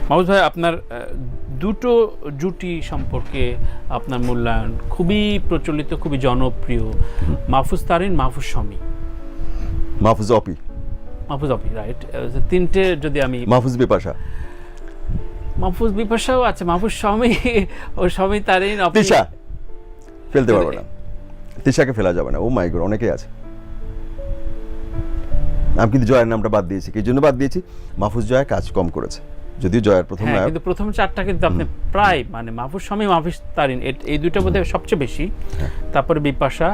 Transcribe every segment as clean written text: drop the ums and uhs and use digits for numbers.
মাহফুজ ভাই, আপনার দুটো জুটি সম্পর্কে আপনার মূল্যায়ন খুবই প্রচলিত, খুবই জনপ্রিয়, মাহফুজ তারিন, মাহফুজ শমী। মাহফুজ অপি, মাহফুজ অপি, রাইট। তিনটে যদি আমি মাহফুজ বিপাশা, মাহফুজ বিপাশাও আছে, মাহফুজ শমী ও শমী তারিন, অপি। তিশা ফেলতে পারবো না, তিশাকে ফেলা যাবে না। ও মাই গড, অনেকেই আছে। আমি কিন্তু জয়ের নামটা বাদ দিয়েছি, কি জন্য বাদ দিয়েছি? মাহফুজ জয়া কাজ কম করেছে, যদিও জয়ের প্রথম নায়ক। কিন্তু প্রথম চারটা কিন্তু আপনি প্রায় মানে মাহফুজ শমী, মাহফুজ তারিন, এই দুটো বোধহয় সবচেয়ে বেশি। তারপরে বিপাশা,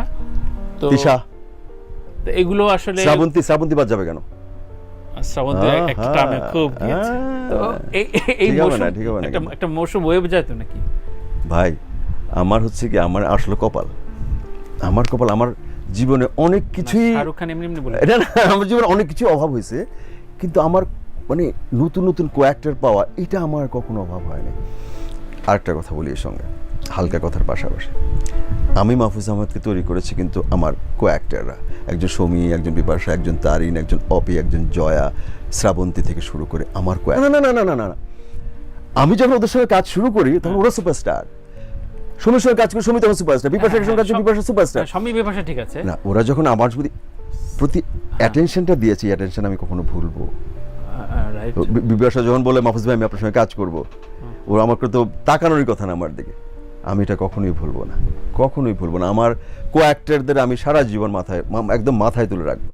তো তিশা, তো এগুলো আসলে শ্রাবন্তী বাদ যাবে কেন? শ্রাবন্তী একটা টার্মে খুব গিয়েছে। তো এই মৌসুম একটা মৌসুম বয়ে যায় তো নাকি ভাই? আমার হচ্ছে কি, আমার আসলে কপাল, আমার জীবনে অনেক কিছুই, শাহরুখ খান এমনি বলে এটা না, আমার জীবনে অনেক কিছু অভাব হয়েছে, কিন্তু আমার মানে নতুন নতুন কোঅ্যাক্টর পাওয়া, এটা আমার কখনো অভাব হয়নি। আরেকটা কথা বলি এর সঙ্গে, হালকা কথার পাশাপাশি, আমি মাহফুজ আহমেদকে তৈরি করেছি, কিন্তু আমার কোঅ্যাক্টররা, একজন সমী, একজন বিপাশা, একজন তারিন, একজন অপি, একজন জয়া, শ্রাবন্তী থেকে শুরু করে আমার না না না না না না আমি যখন ওদের সঙ্গে কাজ শুরু করি তখন ওরা সুপারস্টার। সমীর সঙ্গে কাজ করে সমী তখন সুপারস্টার, বিপাশার সঙ্গে কাজ করে বিপাশা সুপারস্টার। শমী বিপাশা ঠিক আছে না, ওরা যখন আমার প্রতি অ্যাটেনশনটা দিয়েছে, অ্যাটেনশন আমি কখনো ভুলবো? রাইট। বিপাশা যখন বলে মাহফুজ ভাই আমি আপনার সঙ্গে কাজ করবো, ওরা আমাকে তো তাকানোরই কথা না আমার দিকে, আমি এটা কখনোই ভুলবো না, কখনোই ভুলবো না। আমার কোঅ্যাক্টরদের আমি সারা জীবন একদম মাথায় তুলে রাখবো।